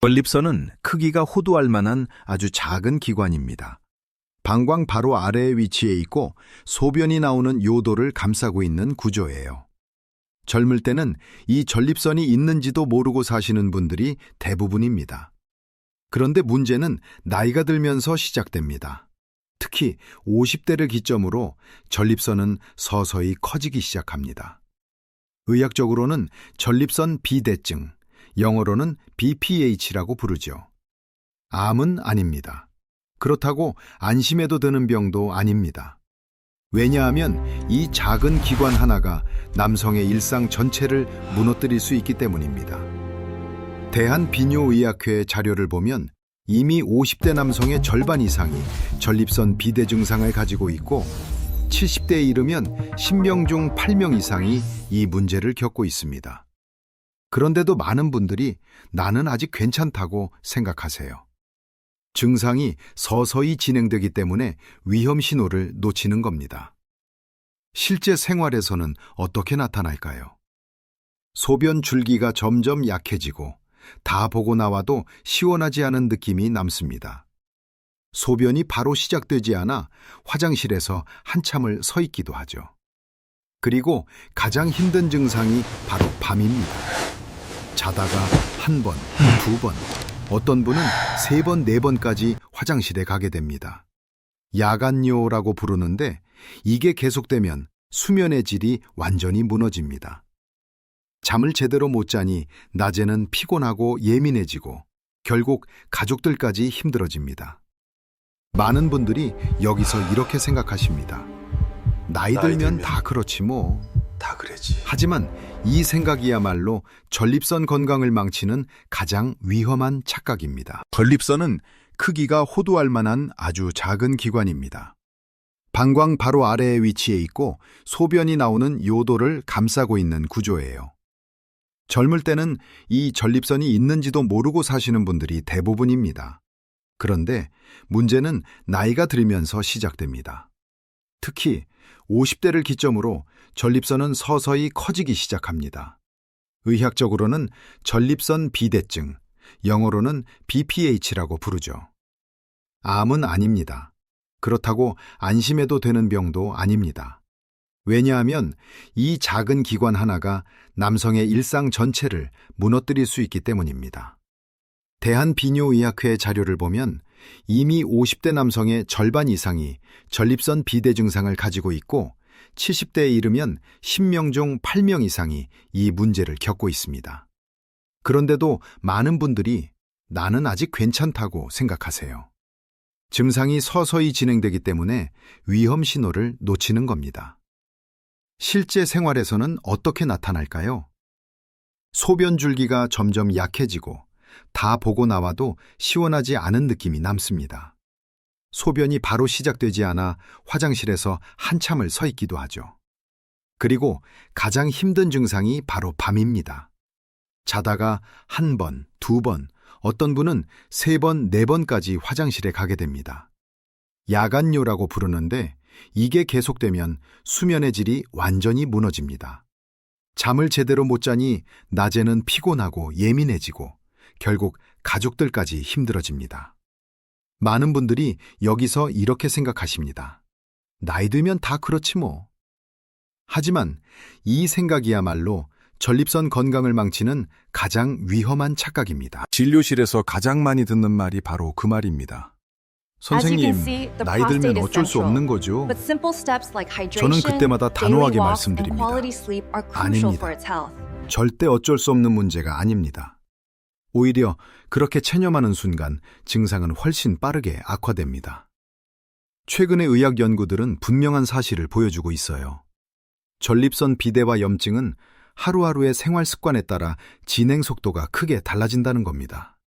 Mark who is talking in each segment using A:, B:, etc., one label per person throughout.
A: 전립선은 크기가 호두알 만한 아주 작은 기관입니다. 방광 바로 아래에 위치해 있고 소변이 나오는 요도를 감싸고 있는 구조예요. 젊을 때는 이 전립선이 있는지도 모르고 사시는 분들이 대부분입니다. 그런데 문제는 나이가 들면서 시작됩니다. 특히 50대를 기점으로 전립선은 서서히 커지기 시작합니다. 의학적으로는 전립선 비대증, 영어로는 BPH라고 부르죠. 암은 아닙니다. 그렇다고 안심해도 되는 병도 아닙니다. 왜냐하면 이 작은 기관 하나가 남성의 일상 전체를 무너뜨릴 수 있기 때문입니다. 대한비뇨의학회 자료를 보면 이미 50대 남성의 절반 이상이 전립선 비대 증상을 가지고 있고 70대에 이르면 10명 중 8명 이상이 이 문제를 겪고 있습니다. 그런데도 많은 분들이 나는 아직 괜찮다고 생각하세요. 증상이 서서히 진행되기 때문에 위험 신호를 놓치는 겁니다. 실제 생활에서는 어떻게 나타날까요? 소변 줄기가 점점 약해지고 다 보고 나와도 시원하지 않은 느낌이 남습니다. 소변이 바로 시작되지 않아 화장실에서 한참을 서 있기도 하죠. 그리고 가장 힘든 증상이 바로 밤입니다. 자다가 한 번, 두 번, 어떤 분은 세 번, 네 번까지 화장실에 가게 됩니다. 야간요라고 부르는데 이게 계속되면 수면의 질이 완전히 무너집니다. 잠을 제대로 못 자니 낮에는 피곤하고 예민해지고 결국 가족들까지 힘들어집니다. 많은 분들이 여기서 이렇게 생각하십니다. 나이 들면 다 그렇지 뭐.
B: 다 그래지.
A: 하지만 이 생각이야말로 전립선 건강을 망치는 가장 위험한 착각입니다. 전립선은 크기가 호두알 만한 아주 작은 기관입니다. 방광 바로 아래에 위치해 있고 소변이 나오는 요도를 감싸고 있는 구조예요. 젊을 때는 이 전립선이 있는지도 모르고 사시는 분들이 대부분입니다. 그런데 문제는 나이가 들면서 시작됩니다. 특히 50대를 기점으로 전립선은 서서히 커지기 시작합니다. 의학적으로는 전립선 비대증, 영어로는 BPH라고 부르죠. 암은 아닙니다. 그렇다고 안심해도 되는 병도 아닙니다. 왜냐하면 이 작은 기관 하나가 남성의 일상 전체를 무너뜨릴 수 있기 때문입니다. 대한비뇨의학회 자료를 보면 이미 50대 남성의 절반 이상이 전립선 비대 증상을 가지고 있고 70대에 이르면 10명 중 8명 이상이 이 문제를 겪고 있습니다. 그런데도 많은 분들이 나는 아직 괜찮다고 생각하세요. 증상이 서서히 진행되기 때문에 위험 신호를 놓치는 겁니다. 실제 생활에서는 어떻게 나타날까요? 소변 줄기가 점점 약해지고 다 보고 나와도 시원하지 않은 느낌이 남습니다. 소변이 바로 시작되지 않아 화장실에서 한참을 서 있기도 하죠. 그리고 가장 힘든 증상이 바로 밤입니다. 자다가 한 번, 두 번, 어떤 분은 세 번, 네 번까지 화장실에 가게 됩니다. 야간요라고 부르는데 이게 계속되면 수면의 질이 완전히 무너집니다. 잠을 제대로 못 자니 낮에는 피곤하고 예민해지고 결국 가족들까지 힘들어집니다. 많은 분들이 여기서 이렇게 생각하십니다. 나이 들면 다 그렇지 뭐. 하지만 이 생각이야말로 전립선 건강을 망치는 가장 위험한 착각입니다.
B: 진료실에서 가장 많이 듣는 말이 바로 그 말입니다.
A: 선생님, 나이 들면 어쩔 수 없는 거죠. 저는 그때마다 단호하게 말씀드립니다. 아닙니다. 절대 어쩔 수 없는 문제가 아닙니다. 오히려 그렇게 체념하는 순간 증상은 훨씬 빠르게 악화됩니다. 최근의 의학 연구들은 분명한 사실을 보여주고 있어요. 전립선 비대와 염증은 하루하루의 생활 습관에 따라 진행 속도가 크게 달라진다는 겁니다.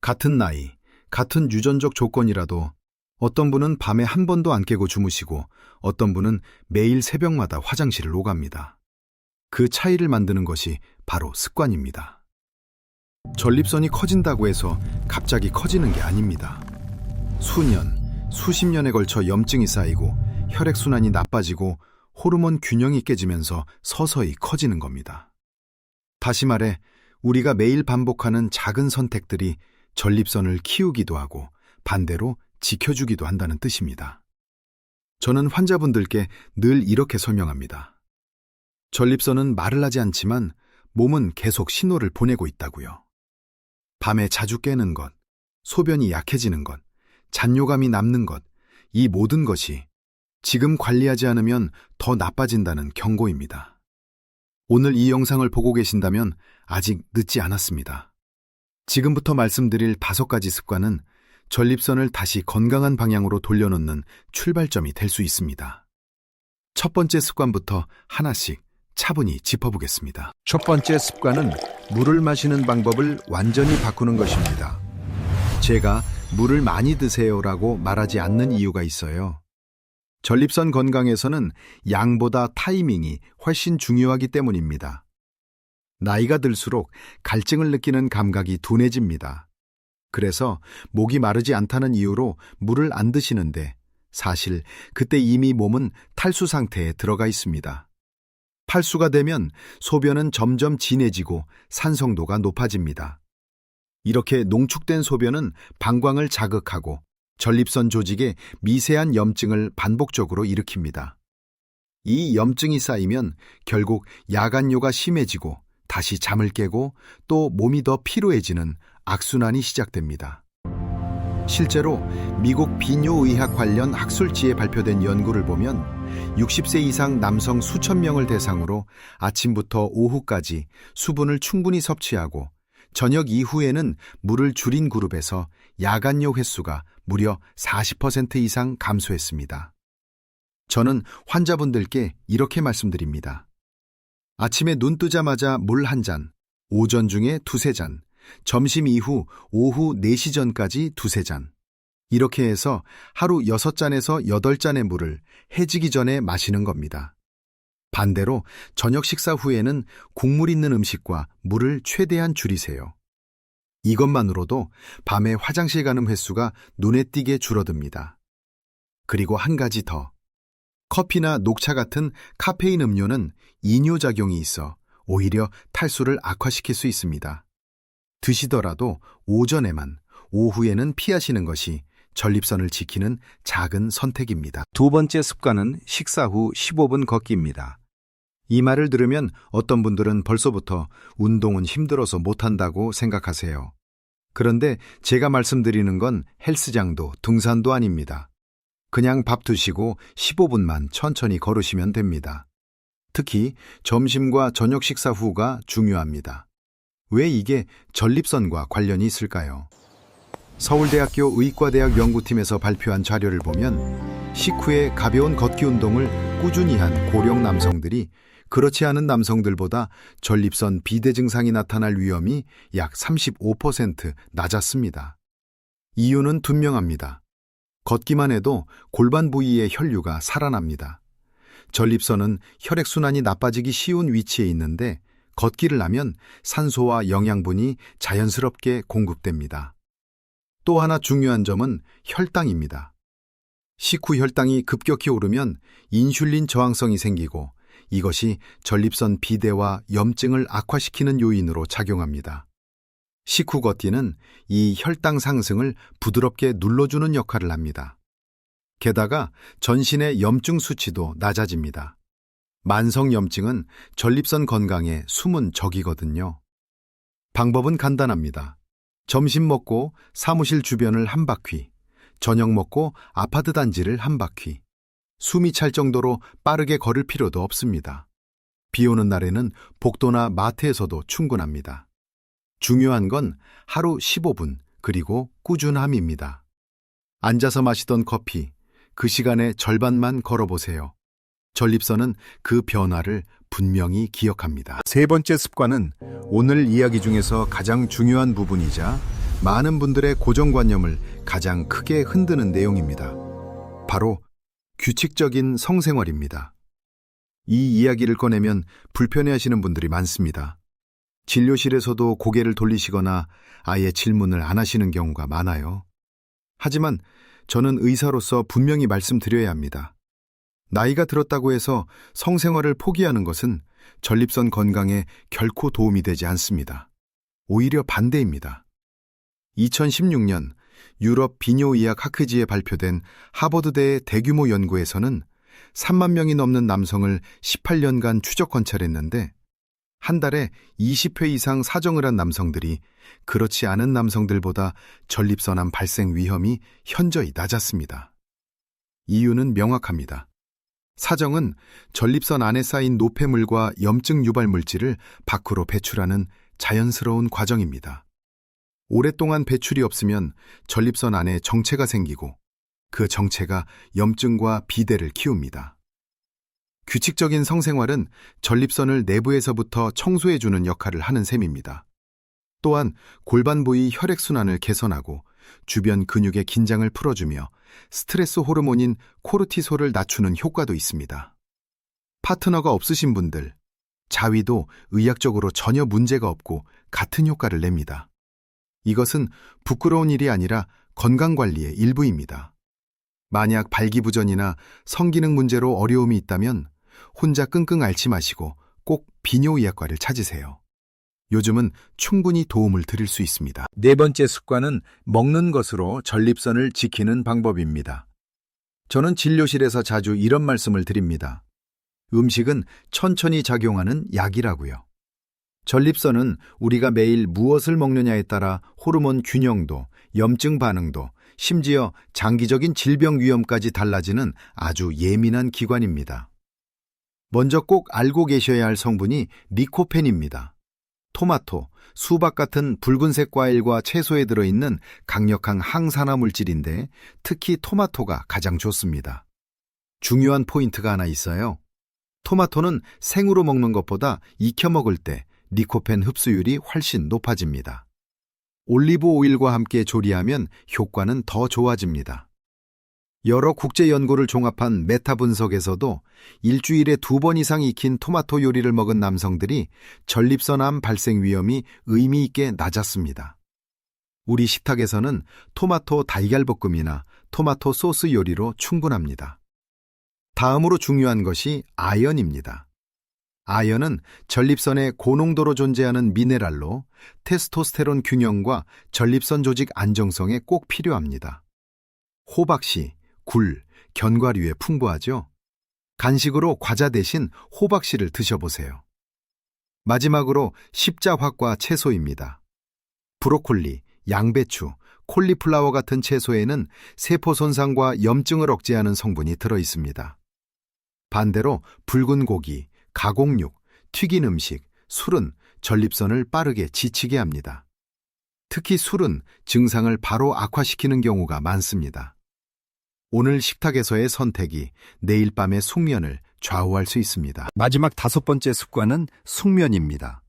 A: 같은 나이, 같은 유전적 조건이라도 어떤 분은 밤에 한 번도 안 깨고 주무시고 어떤 분은 매일 새벽마다 화장실을 오갑니다. 그 차이를 만드는 것이 바로 습관입니다. 전립선이 커진다고 해서 갑자기 커지는 게 아닙니다. 수년, 수십 년에 걸쳐 염증이 쌓이고 혈액순환이 나빠지고 호르몬 균형이 깨지면서 서서히 커지는 겁니다. 다시 말해 우리가 매일 반복하는 작은 선택들이 전립선을 키우기도 하고 반대로 지켜주기도 한다는 뜻입니다. 저는 환자분들께 늘 이렇게 설명합니다. 전립선은 말을 하지 않지만 몸은 계속 신호를 보내고 있다고요. 밤에 자주 깨는 것, 소변이 약해지는 것, 잔뇨감이 남는 것, 이 모든 것이 지금 관리하지 않으면 더 나빠진다는 경고입니다. 오늘 이 영상을 보고 계신다면 아직 늦지 않았습니다. 지금부터 말씀드릴 5가지 습관은 전립선을 다시 건강한 방향으로 돌려놓는 출발점이 될 수 있습니다. 첫 번째 습관부터 하나씩 차분히 짚어보겠습니다. 첫 번째 습관은 물을 마시는 방법을 완전히 바꾸는 것입니다. 제가 물을 많이 드세요라고 말하지 않는 이유가 있어요. 전립선 건강에서는 양보다 타이밍이 훨씬 중요하기 때문입니다. 나이가 들수록 갈증을 느끼는 감각이 둔해집니다. 그래서 목이 마르지 않다는 이유로 물을 안 드시는데 사실 그때 이미 몸은 탈수 상태에 들어가 있습니다. 탈수가 되면 소변은 점점 진해지고 산성도가 높아집니다. 이렇게 농축된 소변은 방광을 자극하고 전립선 조직에 미세한 염증을 반복적으로 일으킵니다. 이 염증이 쌓이면 결국 야간뇨가 심해지고 다시 잠을 깨고 또 몸이 더 피로해지는 악순환이 시작됩니다. 실제로 미국 비뇨의학 관련 학술지에 발표된 연구를 보면 60세 이상 남성 수천 명을 대상으로 아침부터 오후까지 수분을 충분히 섭취하고 저녁 이후에는 물을 줄인 그룹에서 야간뇨 횟수가 무려 40% 이상 감소했습니다. 저는 환자분들께 이렇게 말씀드립니다. 아침에 눈 뜨자마자 물 한 잔, 오전 중에 2~3잔, 점심 이후 오후 4시 전까지 2~3잔. 이렇게 해서 하루 6잔에서 8잔의 물을 해지기 전에 마시는 겁니다. 반대로 저녁 식사 후에는 국물 있는 음식과 물을 최대한 줄이세요. 이것만으로도 밤에 화장실 가는 횟수가 눈에 띄게 줄어듭니다. 그리고 한 가지 더. 커피나 녹차 같은 카페인 음료는 이뇨작용이 있어 오히려 탈수를 악화시킬 수 있습니다. 드시더라도 오전에만, 오후에는 피하시는 것이 전립선을 지키는 작은 선택입니다. 두 번째 습관은 식사 후 15분 걷기입니다. 이 말을 들으면 어떤 분들은 벌써부터 운동은 힘들어서 못한다고 생각하세요. 그런데 제가 말씀드리는 건 헬스장도 등산도 아닙니다. 그냥 밥 드시고 15분만 천천히 걸으시면 됩니다. 특히 점심과 저녁 식사 후가 중요합니다. 왜 이게 전립선과 관련이 있을까요? 서울대학교 의과대학 연구팀에서 발표한 자료를 보면 식후에 가벼운 걷기 운동을 꾸준히 한 고령 남성들이 그렇지 않은 남성들보다 전립선 비대 증상이 나타날 위험이 약 35% 낮았습니다. 이유는 분명합니다. 걷기만 해도 골반 부위의 혈류가 살아납니다. 전립선은 혈액순환이 나빠지기 쉬운 위치에 있는데 걷기를 하면 산소와 영양분이 자연스럽게 공급됩니다. 또 하나 중요한 점은 혈당입니다. 식후 혈당이 급격히 오르면 인슐린 저항성이 생기고 이것이 전립선 비대와 염증을 악화시키는 요인으로 작용합니다. 식후 걷기는 이 혈당 상승을 부드럽게 눌러주는 역할을 합니다. 게다가 전신의 염증 수치도 낮아집니다. 만성 염증은 전립선 건강의 숨은 적이거든요. 방법은 간단합니다. 점심 먹고 사무실 주변을 한 바퀴, 저녁 먹고 아파트 단지를 한 바퀴. 숨이 찰 정도로 빠르게 걸을 필요도 없습니다. 비 오는 날에는 복도나 마트에서도 충분합니다. 중요한 건 하루 15분 그리고 꾸준함입니다. 앉아서 마시던 커피, 그 시간의 절반만 걸어보세요. 전립선은 그 변화를 분명히 기억합니다. 세 번째 습관은 오늘 이야기 중에서 가장 중요한 부분이자 많은 분들의 고정관념을 가장 크게 흔드는 내용입니다. 바로 규칙적인 성생활입니다. 이 이야기를 꺼내면 불편해하시는 분들이 많습니다. 진료실에서도 고개를 돌리시거나 아예 질문을 안 하시는 경우가 많아요. 하지만 저는 의사로서 분명히 말씀드려야 합니다. 나이가 들었다고 해서 성생활을 포기하는 것은 전립선 건강에 결코 도움이 되지 않습니다. 오히려 반대입니다. 2016년 유럽 비뇨의학 학회지에 발표된 하버드대의 대규모 연구에서는 3만 명이 넘는 남성을 18년간 추적 관찰했는데 한 달에 20회 이상 사정을 한 남성들이 그렇지 않은 남성들보다 전립선암 발생 위험이 현저히 낮았습니다. 이유는 명확합니다. 사정은 전립선 안에 쌓인 노폐물과 염증 유발 물질을 밖으로 배출하는 자연스러운 과정입니다. 오랫동안 배출이 없으면 전립선 안에 정체가 생기고 그 정체가 염증과 비대를 키웁니다. 규칙적인 성생활은 전립선을 내부에서부터 청소해주는 역할을 하는 셈입니다. 또한 골반 부위 혈액순환을 개선하고 주변 근육의 긴장을 풀어주며 스트레스 호르몬인 코르티솔을 낮추는 효과도 있습니다. 파트너가 없으신 분들, 자위도 의학적으로 전혀 문제가 없고 같은 효과를 냅니다. 이것은 부끄러운 일이 아니라 건강관리의 일부입니다. 만약 발기부전이나 성기능 문제로 어려움이 있다면 혼자 끙끙 앓지 마시고 꼭 비뇨의학과를 찾으세요. 요즘은 충분히 도움을 드릴 수 있습니다.
B: 네 번째 습관은 먹는 것으로 전립선을 지키는 방법입니다. 저는 진료실에서 자주 이런 말씀을 드립니다. 음식은 천천히 작용하는 약이라고요. 전립선은 우리가 매일 무엇을 먹느냐에 따라 호르몬 균형도, 염증 반응도, 심지어 장기적인 질병 위험까지 달라지는 아주 예민한 기관입니다. 먼저 꼭 알고 계셔야 할 성분이 리코펜입니다. 토마토, 수박 같은 붉은색 과일과 채소에 들어있는 강력한 항산화 물질인데 특히 토마토가 가장 좋습니다. 중요한 포인트가 하나 있어요. 토마토는 생으로 먹는 것보다 익혀 먹을 때 리코펜 흡수율이 훨씬 높아집니다. 올리브 오일과 함께 조리하면 효과는 더 좋아집니다. 여러 국제 연구를 종합한 메타 분석에서도 일주일에 2번 이상 익힌 토마토 요리를 먹은 남성들이 전립선암 발생 위험이 의미 있게 낮았습니다. 우리 식탁에서는 토마토 달걀볶음이나 토마토 소스 요리로 충분합니다. 다음으로 중요한 것이 아연입니다. 아연은 전립선에 고농도로 존재하는 미네랄로 테스토스테론 균형과 전립선 조직 안정성에 꼭 필요합니다. 호박씨, 굴, 견과류에 풍부하죠? 간식으로 과자 대신 호박씨를 드셔보세요. 마지막으로 십자화과 채소입니다. 브로콜리, 양배추, 콜리플라워 같은 채소에는 세포 손상과 염증을 억제하는 성분이 들어있습니다. 반대로 붉은 고기, 가공육, 튀긴 음식, 술은 전립선을 빠르게 지치게 합니다. 특히 술은 증상을 바로 악화시키는 경우가 많습니다. 오늘 식탁에서의 선택이 내일 밤의 숙면을 좌우할 수 있습니다. 마지막 5번째 습관은 숙면입니다.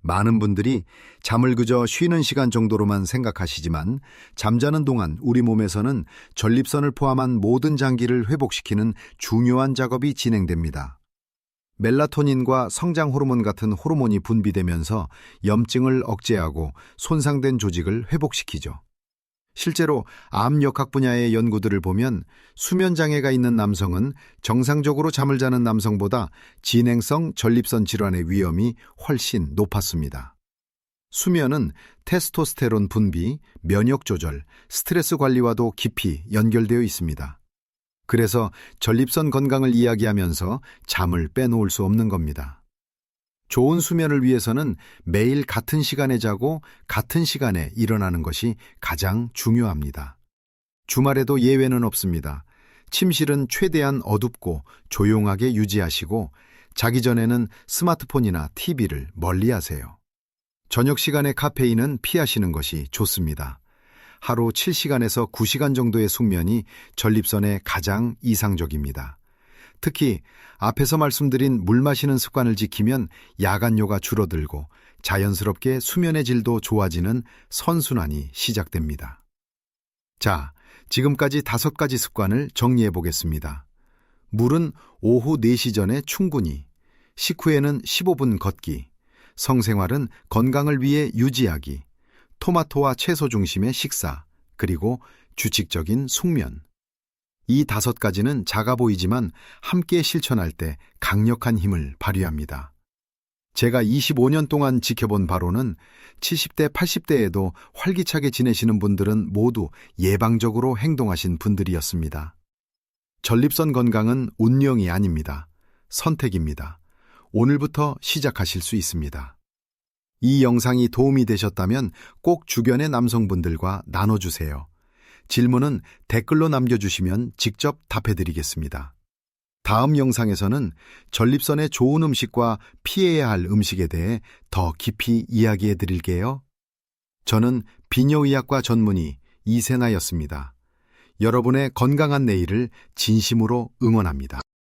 B: 많은 분들이 잠을 그저 쉬는 시간 정도로만 생각하시지만 잠자는 동안 우리 몸에서는 전립선을 포함한 모든 장기를 회복시키는 중요한 작업이 진행됩니다. 멜라토닌과 성장 호르몬 같은 호르몬이 분비되면서 염증을 억제하고 손상된 조직을 회복시키죠. 실제로 암역학 분야의 연구들을 보면 수면 장애가 있는 남성은 정상적으로 잠을 자는 남성보다 진행성 전립선 질환의 위험이 훨씬 높았습니다. 수면은 테스토스테론 분비, 면역 조절, 스트레스 관리와도 깊이 연결되어 있습니다. 그래서 전립선 건강을 이야기하면서 잠을 빼놓을 수 없는 겁니다. 좋은 수면을 위해서는 매일 같은 시간에 자고 같은 시간에 일어나는 것이 가장 중요합니다. 주말에도 예외는 없습니다. 침실은 최대한 어둡고 조용하게 유지하시고 자기 전에는 스마트폰이나 TV를 멀리하세요. 저녁 시간의 카페인은 피하시는 것이 좋습니다. 하루 7시간에서 9시간 정도의 숙면이 전립선에 가장 이상적입니다. 특히 앞에서 말씀드린 물 마시는 습관을 지키면 야간뇨가 줄어들고 자연스럽게 수면의 질도 좋아지는 선순환이 시작됩니다. 자, 지금까지 5가지 습관을 정리해 보겠습니다. 물은 오후 4시 전에 충분히, 식후에는 15분 걷기, 성생활은 건강을 위해 유지하기, 토마토와 채소 중심의 식사, 그리고 규칙적인 숙면. 이 5가지는 작아 보이지만 함께 실천할 때 강력한 힘을 발휘합니다.
A: 제가 25년 동안 지켜본 바로는 70대, 80대에도 활기차게 지내시는 분들은 모두 예방적으로 행동하신 분들이었습니다. 전립선 건강은 운명이 아닙니다. 선택입니다. 오늘부터 시작하실 수 있습니다. 이 영상이 도움이 되셨다면 꼭 주변의 남성분들과 나눠주세요. 질문은 댓글로 남겨주시면 직접 답해드리겠습니다. 다음 영상에서는 전립선에 좋은 음식과 피해야 할 음식에 대해 더 깊이 이야기해 드릴게요. 저는 비뇨의학과 전문의 이세나였습니다. 여러분의 건강한 내일을 진심으로 응원합니다.